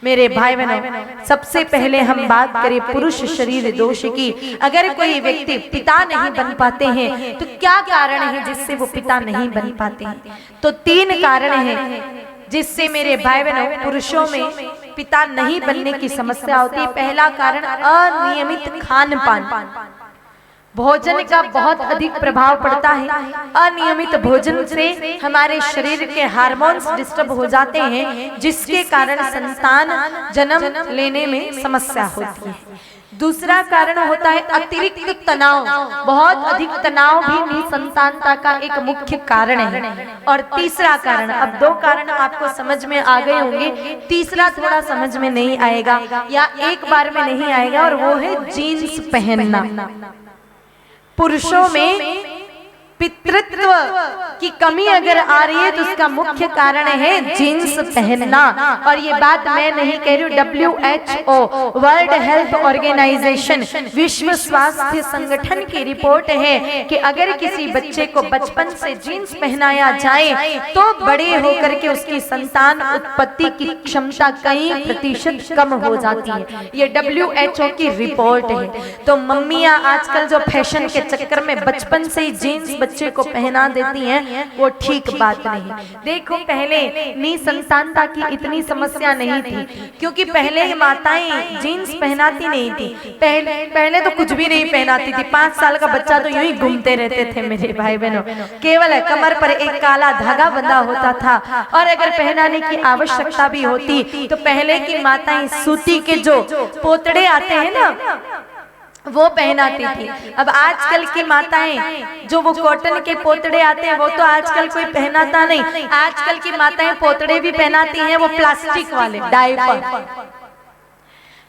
मेरे भाई बहनों, सबसे पहले हम बात करें पुरुष शरीर दोष की। अगर कोई व्यक्ति पिता नहीं बन पाते हैं तो क्या कारण है जिससे वो पिता नहीं बन पाते हैं? तो 3 कारण हैं जिससे मेरे भाई बहनों पुरुषों में पिता नहीं बनने की समस्या होती है। पहला कारण अनियमित खान पान, भोजन का बहुत अधिक प्रभाव पड़ता है। अनियमित भोजन से हमारे शरीर के हार्मोन्स डिस्टर्ब हो जाते हैं, जिसके कारण संतान जन्म लेने में समस्या होती है। दूसरा कारण होता है अतिरिक्त तनाव, बहुत अधिक तनाव भी निसंतानता का एक मुख्य कारण है। और तीसरा कारण, अब 2 कारण आपको समझ में आ गए होंगे, तीसरा थोड़ा समझ में नहीं आएगा या एक बार में नहीं आएगा, और वो है जीन्स पहनना। पुरुषों में पितृत्व की कमी अगर आ रही है तो उसका मुख्य कारण है जीन्स पहनना। और ये बात मैं नहीं कह रही हूँ, WHO वर्ल्ड हेल्थ ऑर्गेनाइजेशन, विश्व स्वास्थ्य संगठन की रिपोर्ट है कि अगर किसी बच्चे को बचपन से जीन्स पहनाया जाए तो बड़े होकर के उसकी संतान उत्पत्ति की क्षमता कई प्रतिशत कम हो जाती है। ये WHO की रिपोर्ट है। तो मम्मियाँ आजकल जो फैशन के चक्कर में बचपन से ही जीन्स बच्चे को पहना देती हैं, वो ठीक बात नहीं। देखो, पहले निसंतानता की इतनी समस्या नहीं थी, क्योंकि पहले माताएं जीन्स पहनाती नहीं थी। पहले तो कुछ भी नहीं पहनाती थी। 5 साल का बच्चा तो यूं ही घूमते रहते थे मेरे भाई बहनों, केवल कमर पर एक काला धागा बंधा होता था। और अगर पहनाने की आवश्यकता भी होती तो पहले की माताएं सूती के जो पोतड़े आते हैं ना, वो पहनाती थी। अब आजकल की माताएं जो वो कॉटन के पोतड़े आते हैं वो तो आजकल कोई पहनाता नहीं। आजकल की माताएं पोतड़े भी पहनाती हैं, वो प्लास्टिक वाले डायपर।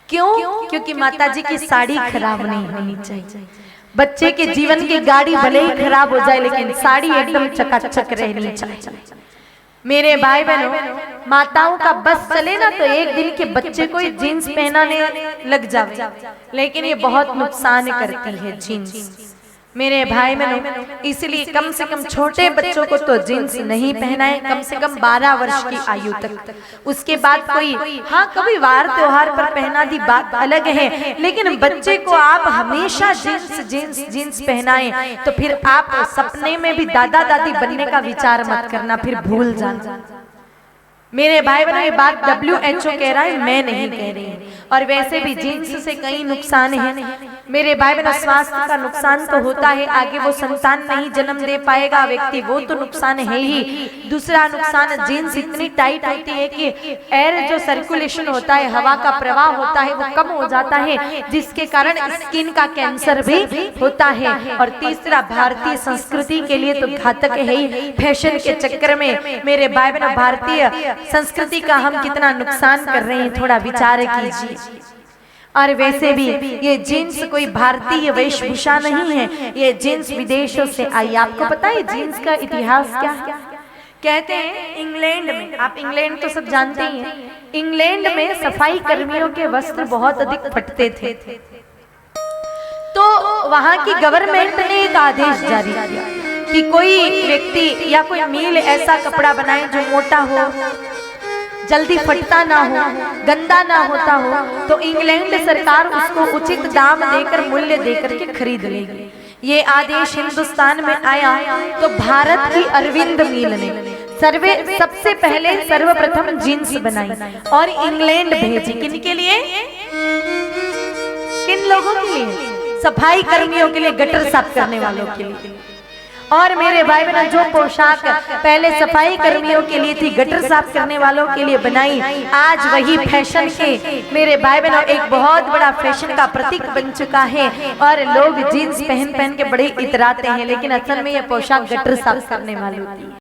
क्यों? क्योंकि माताजी की साड़ी खराब नहीं होनी चाहिए। बच्चे के जीवन की गाड़ी भले ही खराब हो जाए, लेकिन साड़ी एकदम चकाचक रहनी चाहिए। मेरे भाई बहनों, माताओं का बस चले ना तो एक दिन के बच्चे को जीन्स पहनाने लग जाए, लेकिन ये बहुत नुकसान करती है जीन्स मेरे भाई बहनों। इसलिए कम से कम छोटे बच्चों को तो जीन्स नहीं पहनाएं, कम से कम 12 वर्ष की आयु तक। उसके बाद कोई हाँ कभी वार त्योहार पर पहना दी बात अलग है, लेकिन बच्चे को आप हमेशा जीन्स पहनाएं तो फिर आप सपने में भी दादा दादी बनने का विचार मत करना, फिर भूल जाना। मेरे भाई बहनों, ये बात WHO कह रहा है, मैं नहीं कह रही। और वैसे भी जीन्स से कई नुकसान हैं मेरे भाई बहनों। स्वास्थ्य का नुकसान तो होता है, आगे वो संतान नहीं जन्म दे पाएगा व्यक्ति, वो तो नुकसान है ही। दूसरा नुकसान, जीन्स इतनी टाइट होती है कि एयर जो सर्कुलेशन होता है, हवा का प्रवाह होता है, वो कम हो जाता है, जिसके कारण स्किन का कैंसर भी होता है। और तीसरा, भारतीय संस्कृति के लिए तो घातक है ही। फैशन के चक्कर में मेरे भाई बहनों भारतीय संस्कृति का हम कितना नुकसान कर रहे हैं, थोड़ा विचार कीजिए। और वैसे भी ये जीन्स कोई भारतीय वेशभूषा नहीं है, ये जीन्स विदेशों से आई। आपको पता है जीन्स का इतिहास क्या है? कहते हैं इंग्लैंड में, आप इंग्लैंड तो सब जानते ही हैं, इंग्लैंड में सफाई कर्मियों के वस्त्र बहुत अधिक फटते थे। तो वहां की गवर्नमेंट ने एक आदेश जारी किया कि कोई व्यक्ति या कोई मिल ऐसा कपड़ा बनाए जो मोटा हो, जल्दी फटता ना हो, गंदा ना होता हो, तो इंग्लैंड सरकार उसको उचित दाम देकर, मूल्य देकर के खरीद लेगी। ये आदेश हिंदुस्तान में आया तो भारत की अरविंद मिल ने सबसे पहले सर्वप्रथम जीन्स बनाई और इंग्लैंड भेजी। किनके लिए? किन लोगों के लिए? सफाई कर्मियों के लिए, गटर साफ करने वालों के लिए। और मेरे भाई बहन, जो पोशाक पहले सफाई कर्मियों के लिए थी, गटर साफ करने वालों के लिए बनाई, आज वही फैशन के मेरे भाई बहनों एक बहुत बड़ा फैशन का प्रतीक बन चुका है। और लोग जीन्स पहन पहन के बड़े इतराते हैं, लेकिन असल में यह पोशाक गटर साफ करने वालों की।